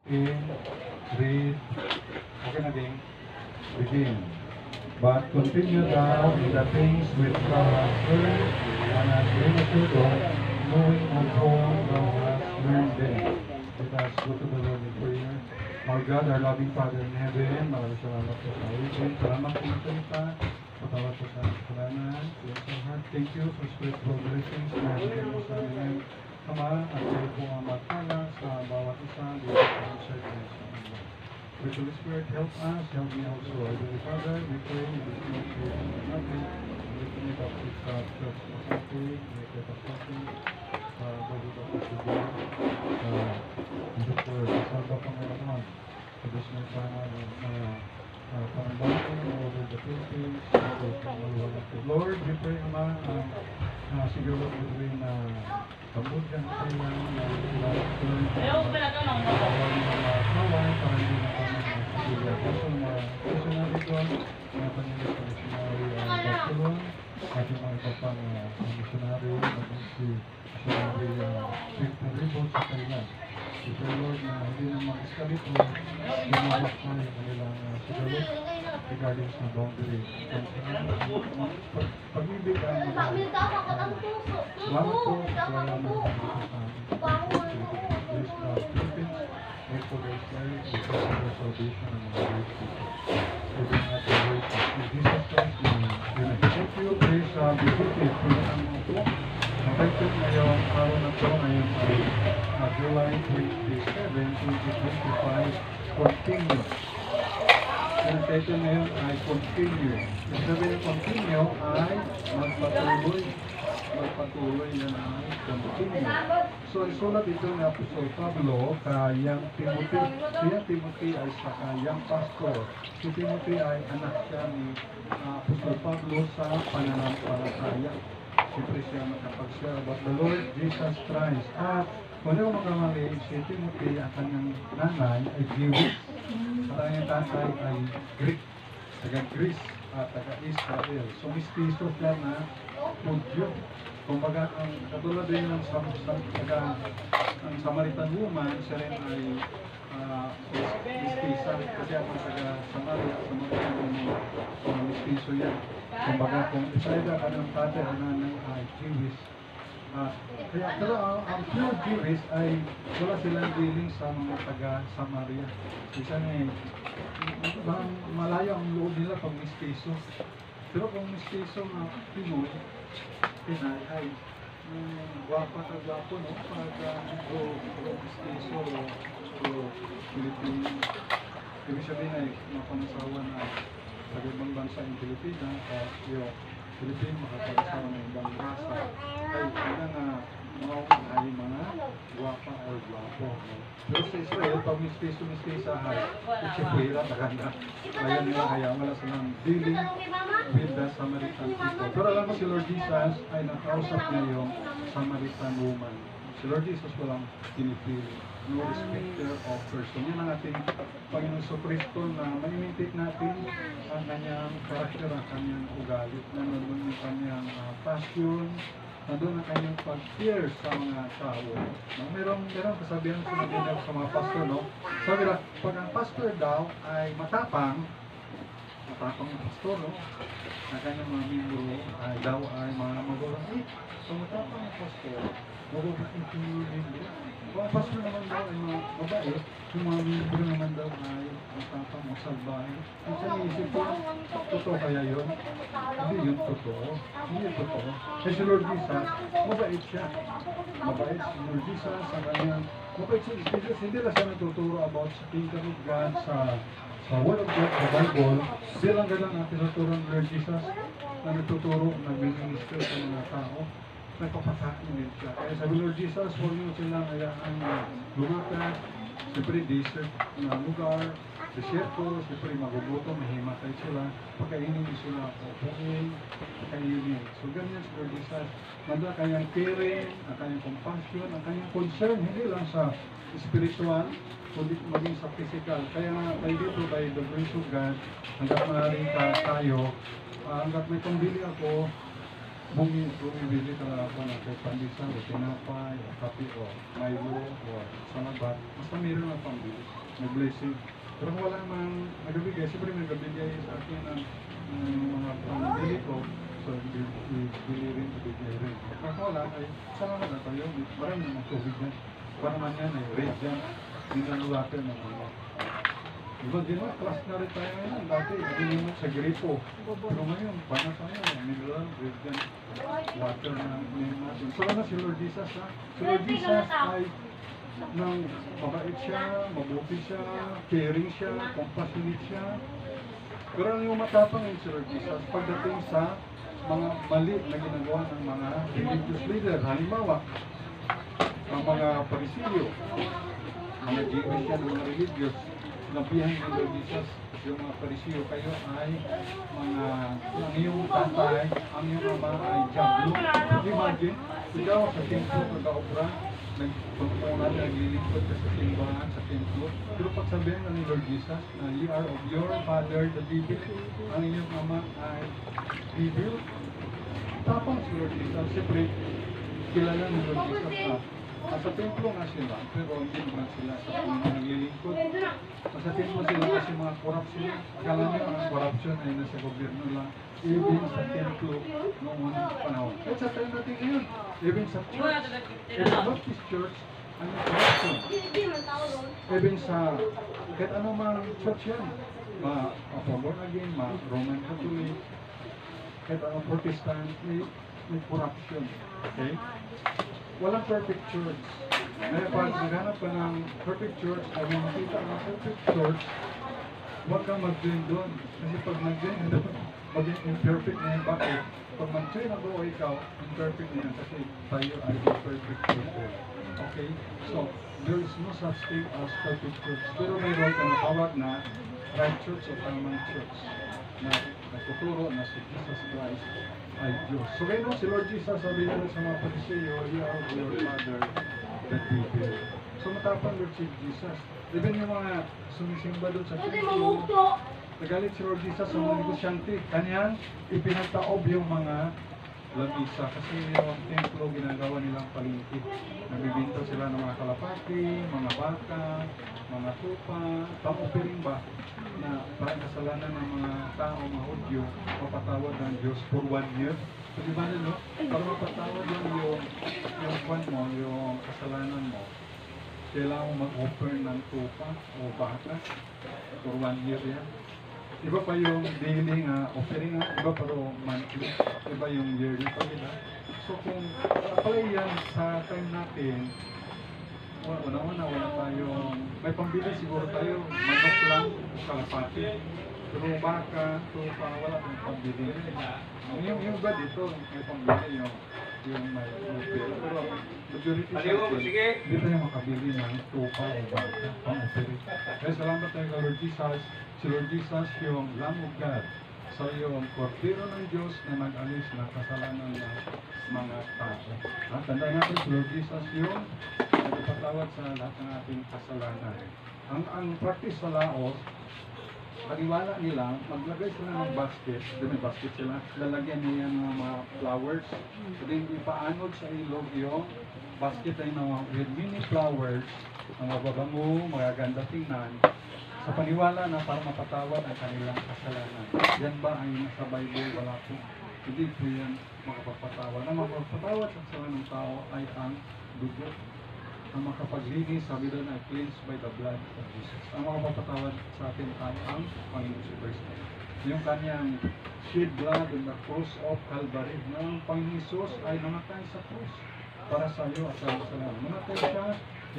In, read, okay na din, begin. But continue thou in the things which thou hast heard, and hast been assured of, knowing of whom thou hast learned them. Let us go to the Lord in prayer. Our God, our loving Father in heaven, maraming salamat po sa ulit. Salamat po sa salita. Patawad po sa kasalanan. Bless our heart. Thank you for spiritual blessings na bigyan mo sa amin. Ama, at kayo po ang magpala sa bawat isa dito sa church. With Holy Spirit, help us, help me also. Heavenly Father, we pray in this ministry of nothing. We commit up to Church Masati, we commit up to Bago Dr. Sugar, Dr. Salva Pangalaman, for this new panel of pangbanking over the Philippines, Lord, we pray, Ama, siguro between Cambodia and Thailand, Ayaw ko na ito ng moto. para hindi na kami kasi mga missionary doon, mga panilis na missionary Barcelona, at yung mga iba pang missionary, maging si missionary Victor Ribot sa Thailand. Ito, Lord, na hindi na mag-escalate o ginawag pa yung kanilang sigalot regarding sa boundary. Pag-ibig ang salamat po sa salamat ng Philippines. Pray for their strength, pray for their salvation and their grace people. Pray for their grace in Jesus Christ. Amen. Thank you, praise beauty. Pagkakaan mo po. Ang title ngayong araw na ito ngayon ay July 27, 2025, Continue. Ang title ngayon ay Continue. Ang sabi ng Continue ay magpatuloy. Magpatuloy na ay Continue. So, isulat ito ni Apostol Pablo kayang Timothy. Siya Timothy ay sa kayang pastor. Si Timothy ay anak siya ni Apostol Pablo sa pananampalataya. Siyempre siya makapag-share about the Lord Jesus Christ. At kung ano makamali, si Timothy, ang kanyang nanay ay Jewish. At ang kanyang tatay ay Greek. Taga-Greece at taga-Israel. So, mistiso siya na Hudyo. Kumbaga, ang katulad din ng ang Samaritan woman, siya rin ay mistisa. Kasi ako taga-Samaria, Samaritan woman, mistiso yan. Kumbaga, kung isa-isa ka ng tatay, ang nanay ay Jewish. Pero ang pure Jewish ay wala silang dealing sa mga taga-Samaria. Isa nga malayo ang loob nila pag mistiso. Pero kung mistiso nga Pinoy, Pinay ay guwapa ka guwapo, no? Pag mistiso o Pilipino. Ibig sabihin ay mapangasawa na sa ibang bansa yung Pilipinas at yung Pilipino makapag-asawa ng ibang rasa ay mga ay mga guwapa o guwapo. Pero sa Israel, pag mistiso ay ichipuira, maganda. Kaya nila kaya wala silang dealing with the Samaritan people. Pero alam mo si Lord Jesus ay nakausap niya yung Samaritan woman. Si Lord Jesus walang pinipili. No respecter of person. Yan ang ating Panginoon Kristo na ma-imitate natin ang kanyang karakter, ang kanyang ugali, nandun yung kanyang passion, nandun ang kanyang pag-fear sa mga tao. No? Merong kasabihan sa mga pastor, no? Sabi na, pag ang pastor daw ay matapang na pastor, no? Ang kanyang mga membro ay daw ay mga magulang, kung matapang ang pastor, magulang yung membro. Kung ang pastor naman daw ay mga babae, yung mga membro naman daw ay matapang o salbahe. Ang sa isip ko, totoo kaya yun? Hindi yun totoo. Hindi yun totoo. Eh si Lord Jesus, mabait siya. Mabait si Lord Jesus sa kanyang, mabait si Jesus, hindi lang siya natuturo about sa kingdom of God, sa Word of God, sa Bible. Hindi lang ganun ang tinuturo ng Lord Jesus na natuturo, nag-minister sa mga tao. Nagpapakain din siya. Kaya sabi Lord Jesus, huwag niyo silang hayaan na lumakas, siyempre desert na lugar, desierto, siyempre magugutom, mahimatay sila, pagkainin sila pupuin, pagkainin. So ganyan si Lord Jesus. Nandun ang kanyang caring, ang kanyang compassion, ang kanyang concern, hindi lang sa spiritual, kundi maging sa physical. Kaya nga tayo dito by the grace of God, hanggat maaaring tayo, hanggat may pambili ako, bumibili ka na ako ng kay pandesal o tinapay o kape o Milo o salabat, basta meron na pambili, may blessing. Pero kung wala mang nagabigay, siyempre may nagabigay sa akin ng mga pambili ko, so bili rin, ibigay rin. Kung wala ay, salamat na tayo, marami naman tubig yan. Para man yan ay red yan, hindi water na mga. Diba, di ba, class na rin tayo ngayon. Dati, hindi mo sa gripo. Pero ngayon, paano tayo? Mineral, red yan, water na name natin. So, ano si Lord Jesus, ha? Si Lord Jesus ay nang mabait siya, mabuti siya, caring siya, compassionate siya. Pero ano yung matapang yun si Lord Jesus pagdating sa mga mali na ginagawa ng mga religious leader. Halimbawa, ang mga Pariseo, mga Jewish yan, mga religious, nabihan ng Lord Jesus, yung mga Pariseo kayo ay mga, ang iyong tatay, ang iyong ama ay Diablo. Imagine, ikaw sa templo, pagkaobra, nagpagpunan, naglilingkod ka sa simbahan, sa templo. Pero pag sabihin na ni Lord Jesus, na you are of your father, the devil, ang inyong ama ay devil. Tapang si Lord Jesus, siyempre, kilala ni Lord Jesus na nasa templo nga sila, pero hindi naman sila sa Panginoon naglilingkod. Nasa templo sila kasi mga corruption. Akala nyo ang corruption ay nasa gobyerno lang. Even sa templo noong unang panahon. At sa time natin ngayon, even sa church, even Baptist church, ano corruption. Even sa, kahit anumang church yan, born again, Roman Catholic, kahit anong Protestant, may corruption. Okay? Walang perfect church. Kaya pag naghanap ka ng perfect church, ay may makita ng perfect church, huwag kang mag-join doon. Kasi pag mag-join doon, maging imperfect na yan. Bakit? Pag mag-join ako o ikaw, imperfect na yan kasi tayo ay imperfect people. Okay? So, there is no such thing as perfect church. Pero mayroon kang natawag na right church o tamang church na nagtuturo na si Jesus Christ ay Diyos. So kayo si Lord Jesus, sabi niya sa mga Pariseo, you are your father, the devil. So matapang Lord si Jesus. Even yung mga sumisimba doon sa templo, nagalit si Lord Jesus sa mga negosyante. Kanyang ipinagtaob yung mga lamisa kasi yung templo ginagawa nilang palingki. Nagbibinta sila ng mga kalapati, mga baka, mga tupa, pang-offering ba na parang kasalanan ng mga tao, mga Hudyo, mapatawad ng Diyos for 1 year. So di ba nilo? Para mapatawad yung kwan mo, yung kasalanan mo, kailangan mo mag-offer ng tupa o baka for 1 year yan. Iba pa yung daily nga offering nga, iba pero monthly, iba yung yearly pa nila. So kung apply yan sa time natin, wala tayong, may pambili siguro tayo, manok lang, kalapati. Pero baka, tupa, wala tayong pambili. Yung iba dito, may pambili yung may pera. Pero majority sa atin, hindi tayo makabili ng tupa o baka, pang-offering. Kaya salamat tayo kay Lord Jesus. Si Lord Jesus yung Lamb of God. So yung Kordero ng Diyos na nag-alis ng kasalanan ng mga tao. Tandaan natin si Lord Jesus yung nagpatawad sa lahat ng ating kasalanan. Ang practice sa Laos, paniwala nila, maglagay sila ng basket, may basket sila, lalagyan niya ng mga flowers, so then ipaanod sa ilog yung basket ay with many flowers, na mababango, magaganda tingnan, sa paniwala na para mapatawad ang kanilang kasalanan. Yan ba ay nasa Bible? Wala po. Hindi po yan makapagpatawad. Ang makapagpatawad sa kasalanan ng tao ay ang dugo. Ang makapaglinis, sabi doon ay cleansed by the blood of Jesus. Ang makapagpatawad sa atin ay ang Panginoon si Kristo. Yung kanyang shed blood on the cross of Calvary. Ang Panginoon Jesus ay namatay sa cross para sa iyo at sa kasalanan. Namatay siya,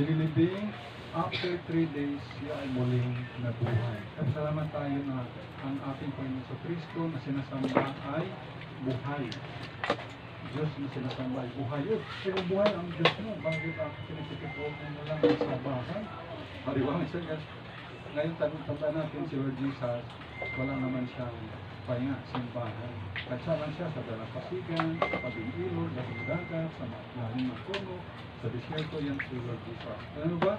ililibing. After 3 days, siya ay muling nabuhay. At salamat tayo na ang ating Panginoon sa Kristo na sinasamba ay buhay. Diyos na sinasamba ay buhay. Pero buhay ang Diyos mo. Bakit ako sinisipipot mo lang sa bahay? Mariwang siya guys. Ngayon tanda natin si Lord Jesus, wala naman siyang pahinga, simbahan. Katsalan siya sa Dalampasigan, sa Tabing Ilog, sa dagat, sa lahing ng puno, sa disyerto, yan si Lord Jesus. Ano ba?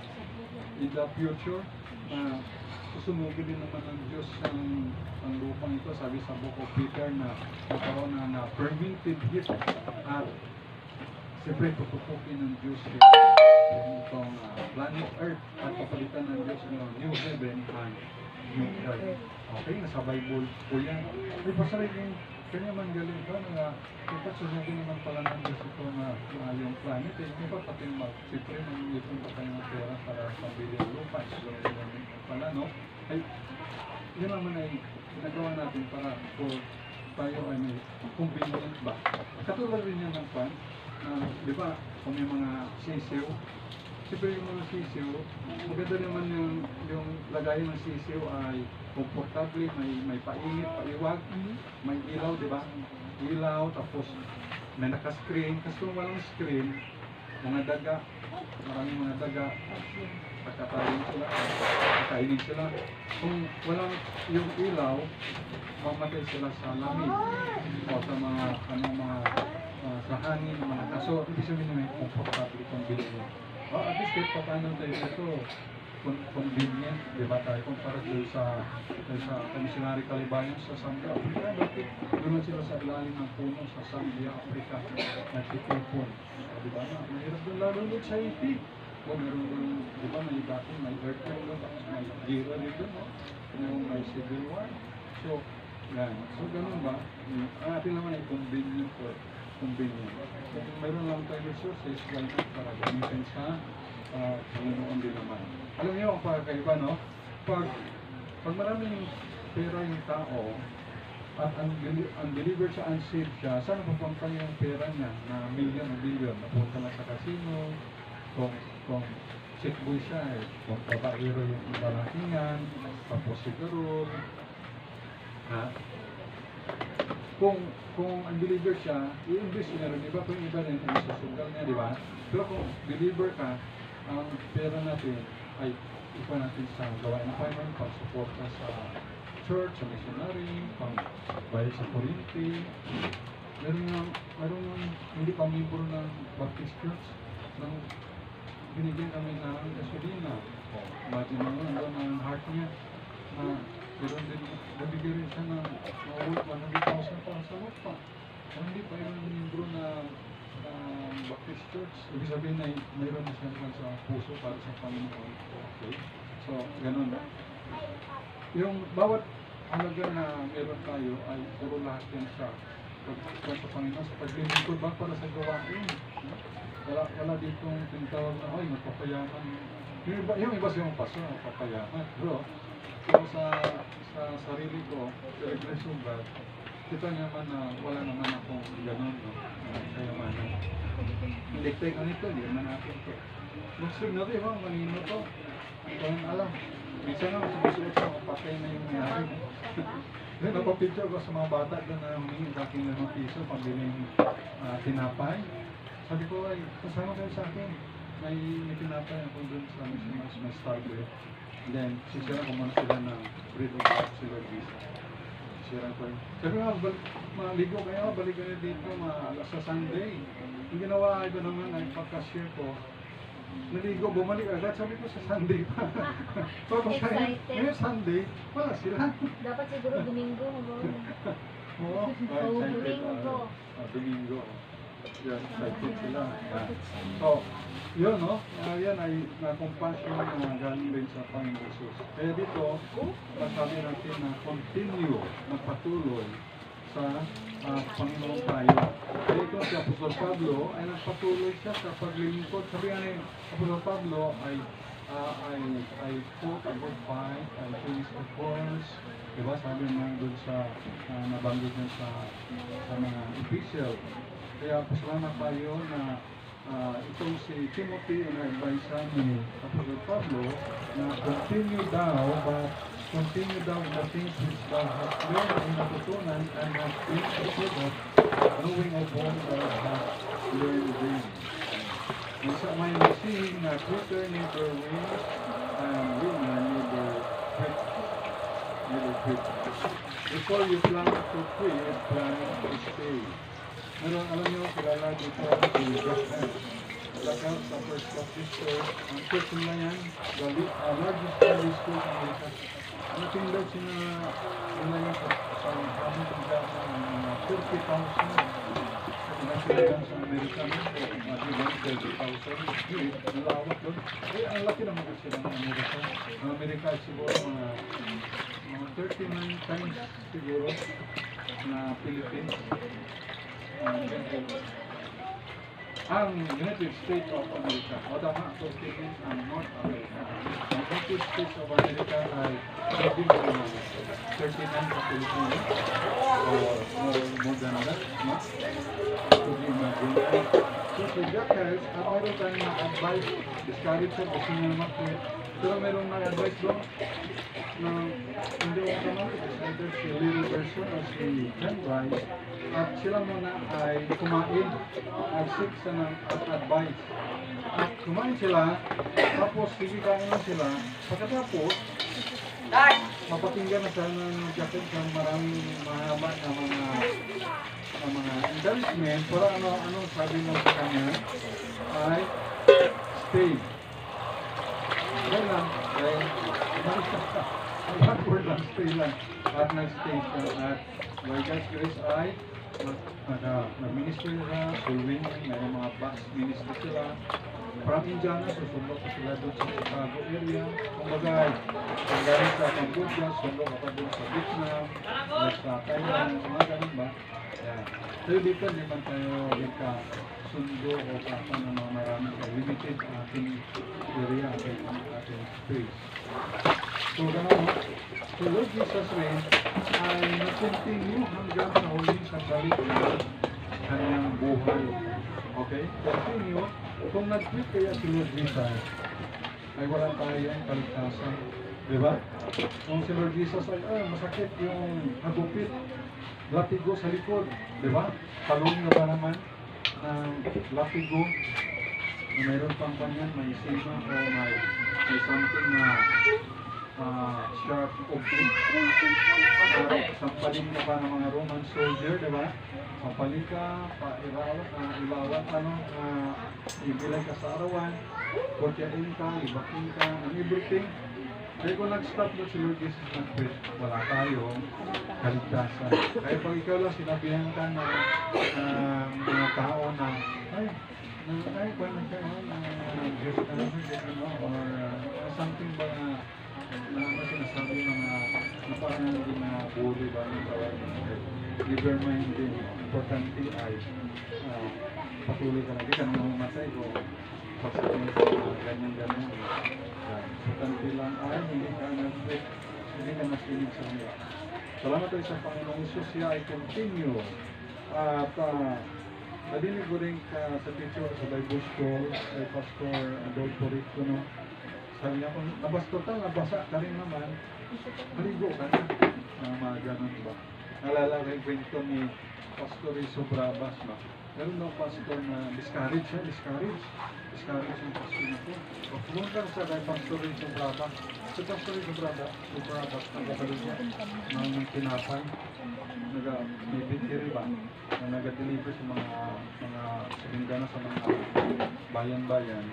In the future, na susunugin din naman ng Diyos ang lupang ito. Sabi sa Book of Peter na magkaroon na permitted gift at siyempre tututukin ng Diyos itong planet Earth at papalitan ng Diyos ng new heaven and new earth. Okay, nasa Bible po yan. May pasarili kanya man galing ba na dapat sunugin naman pala ng Diyos ito na yung planet. Hindi ba pati siyempre mag-iipon pa kayo ng pera para pambili ng lupa. So, pala, no? Ay, yun naman ay ginagawa natin para tayo ay may convenient ba. Katulad rin yan ng pan, di ba, kung may mga sisiw, siyempre yung mga sisiw, maganda naman yung lagayan ng sisiw ay komportable, may painit, paiwag, may ilaw, di ba? Ilaw, tapos may naka-screen. Kasi kung walang screen, mga daga, maraming mga daga, pagkakainin sila, kakainin sila. Kung walang yung ilaw, mamatay sila sa lamig o sa mga sa hangin, mga kaso. Ibig sabihin na may komportable itong bilhin. At least kahit paano tayo ito convenient, di ba tayo kumpara doon sa Missionary Kalibayan sa Zambia, Africa. Bakit doon sila sa ilalim ng puno sa Zambia, Africa, nagtitipon. Di ba na, mahirap doon lalo doon sa Haiti. O meron doon, di ba, may dati, may earthquake doon, tapos may gira dito, no? May civil war. So, yan. So, ganun ba? Ang atin naman ay convenient for convenient. Kung mayroon lang tayo resources, why not para gamitin sa Panginoon din naman. Alam niyo, ang pagkaiba, no? Pag maraming pera yung tao, at undelivered siya, unsaved siya, saan pupunta yung pera niya na million o billion? Napunta na sa casino, kung sick boy siya, kung babaero yung ibaratingan, tapos siguro, kung undelivered siya, i-invest niya rin, di ba? Kung iba rin, ang susugal niya, di ba? Pero kung deliver ka, ang pera natin ay ipa natin sa gawain ng Panginoon, pag-suporta sa church, sa missionary, pang-bayad sa kuryente. Meron hindi pa membro ng Baptist Church, binigyan kami ng gasolina. Imagine mo lang ang heart niya. Meron din, nabigyan rin siya ng 100,000 para sa lupa. Hindi pa yung membro na Baptist Church. Ibig sabihin na mayroon na siya naman sa puso para sa Panginoon. Okay? So, ganun ba? Yung bawat halaga na meron tayo ay puro lahat yan sa Panginoon, sa paglilingkod ba para sa gawain. Wala ditong tinatawag na, ay, magpapayaman. Yung iba siyang paso, magpapayaman. Pero, sa sarili ko, sa regression ba, kita naman na wala naman akong gano'n, no? Kayamanan. Hindi tayo ganito, hindi naman natin ito. Magsug na ito, manino to. Ito ang alam. Minsan nga, sumusuot sa mga patay na yung nangyari. Then, napapicture ko sa mga bata doon na humingi sa akin ng piso, pabiling tinapay. Sabi ko, ay, kasama kayo sa akin. May tinapay ako doon sa may Starbucks. Then, sisira ko muna sila ng bread of God, sila visa. Sisira ko yun. Sabi nga, maligo kayo, balik kayo dito sa Sunday. Yung ginawa ko naman ay pagka-share ko, naligo, bumalik agad. Sabi ko sa Sunday pa. So, ngayon Sunday, wala sila. Dapat siguro Domingo. Oo, Domingo. Domingo. Yan, excited sila. So, yun, no? Yan ay na-compassion na galing rin sa Panginoon Jesus. Kaya dito, sabi natin na continue, magpatuloy sa Panginoon tayo. Kaya ito si Apostol Pablo ay nagpatuloy siya sa paglilingkod. Sabi nga ni Apostol Pablo ay fought a good fight, I finished the course. Diba? Sabi nga doon sa nabanggit niya sa mga official. Kaya pasalamat tayo na itong si Timothy na advise ni Apostol Pablo na continue daw in the things which thou hast learned and natutunan and hast been assured knowing of all thou hast learned them. And sa may seeing na Twitter neither wins and winner neither quit. Before you plan to quit, plan to stay. Pero alam niyo, kilala dito si Josh M. blackout sa first Baptist Church. Ang church nila yan, largest Sunday school sa Amerika. Ang attendance nila yan sa aming pagkama ng mga 30,000. Pinasilayan sa Amerika mo, mga 30,000. Nalawak doon. Ang laki naman kasi ng Amerika. Ang Amerika siguro mga 39 times siguro na Philippines. Ang United States of America, o tama, Philippines ang North America. Ang United States of America ay hindi mo naman 39 sa Philippines. Or more than that, no? Hindi imagine. So, with that guys, mayroon tayong na-advise, discourage sa kasi nga naman po. Pero mayroon na-advise doon na hindi ko naman, it's either si Little Person o si Ken Rice. At sila muna ay kumain, nag-seek sa ng advice. At kumain sila, tapos kikikain na sila. Pagkatapos, mapakinggan na sila ng jacket ng maraming mahaba na mga encouragement para ano sabi mo sa kanya ay stay. Dahil lang, dahil ang backward lang, stay lang. At nag-stay siya at by God's grace ay nag-minister sila, following, may mga bus minister sila. From Indiana, susundok ko sila doon sa Chicago area. Kumbaga, ang galing sa Cambodia, sundok ako doon sa Vietnam, sa Thailand, mga ganun ba? Yeah. So, dito naman tayo ka sundo o kasa ng mga maraming limited ating area, ating space. So, gano'n, so Lord Jesus rin ay nag-continue hanggang sa huling sandali ng kanyang buhay. Okay? Continue. Kung nag-quit kaya si Lord Jesus, ay wala tayong kaligtasan. Diba? Kung si Lord Jesus ay, masakit yung hagupit, latigo sa likod. Diba? Talong na ba naman ng latigo na mayroon pang kanyan, may sima o may something na sharp object. Sampalin ka pa ng mga Roman soldier, diba? Sampalin ka, ilawan, ibilay ka sa arawan, kotyain ka, ibakin ka, and everything. Kaya kung nag-stop doon si Lord Jesus nag-quit, wala tayong kaligtasan. Kaya pag ikaw lang sinabihan ka ng mga tao na, kung Diyos ka naman, or something ba na sinasabi na parang hindi na buri ba yung tawag ng never mind din. Importante ay patuloy ka lagi ka nang mamatay o pagsakin ka ganyan-ganyan. Importante lang ay hindi ka nag-quit, hindi ka makinig sa mga. Salamat tayo sa Panginoong Isus, siya ay continue. At nadinig ko rin sa picture sa Bible School kay Pastor Adolfo Rico, no? Sabi niya, kung nabastos ka, nabasa ka rin naman, maligo ka na. Mga ganun ba? Nalala kay kwento ni Pastor Rizzo Brabas, no? Meron daw pastor na discourage yung pastor na po. Pumunta sa kay Pastor Rizzo Brabas. Si Pastor Rizzo Brabas, nagkakalit niya ng tinapay. Nag-bibitiri ba? Na nag-deliver sa mga silingana sa mga bayan-bayan.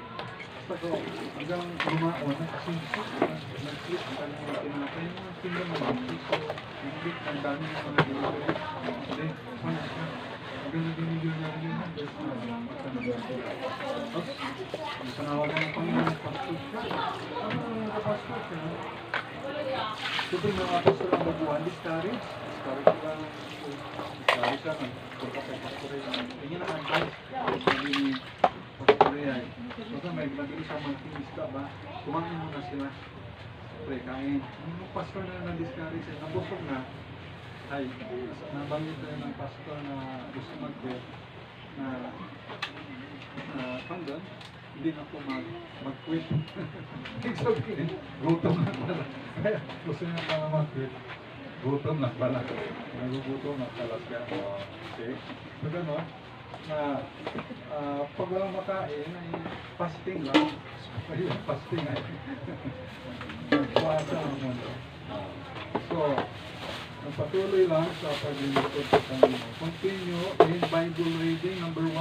Basta ko, hanggang lumaon, nakasinsit, nag-click, ang kanyang tinapay, yung mga tingnan mo, so, nag-click, ang dami ng mga delivery. Hindi, panas na. Hanggang nag-deliver na rin yun, there's no, tapos, ang sanawag ng Panginoon, pastor ka. Nakapastor ka. Siyempre, mga pastor ang babuhan, discourage ka, pagkakay pastor ay, tingin na advice, hindi pastor ay, basta may nabili sa mga tinista ba, kumain mo na sila, kain. Yung pastor na na-discourage ay, nabusog na, ay, nabanggit tayo ng pastor na gusto mag-quit, na hanggang, hindi na po mag-quit. It's okay, gutom na pala. Kaya gusto niya pa mag-quit. Gutom na pala. Nagugutom na pala siya. Okay? So gano'n, na pag walang makain, ay fasting lang. Ayun, fasting ay. Nagpasa ang mundo. So, patuloy lang sa paglilingkod sa Panginoon. Continue in Bible reading, number 1.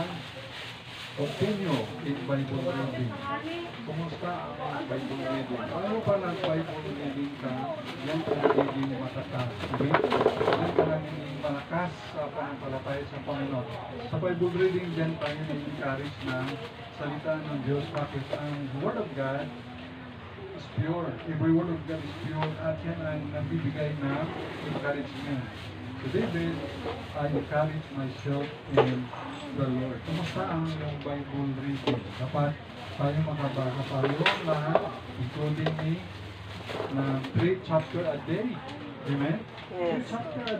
continue in Bible reading. Kumusta ang Bible reading? Ano pa nag-Bible reading ka, yan ka nagiging matatas. Okay? Yan ka nagiging malakas sa pananampalataya sa Panginoon. Sa Bible reading, yan tayo na-encourage ng salita ng Diyos. Bakit? Ang Word of God is pure. Every Word of God is pure at yan ang nabibigay ng encouragement. So David, I encourage myself in the Lord. Kumusta ang iyong Bible reading? Dapat tayo makabasa tayo lahat, including me, na 3 chapter a day. Amen? 3 chapter a day.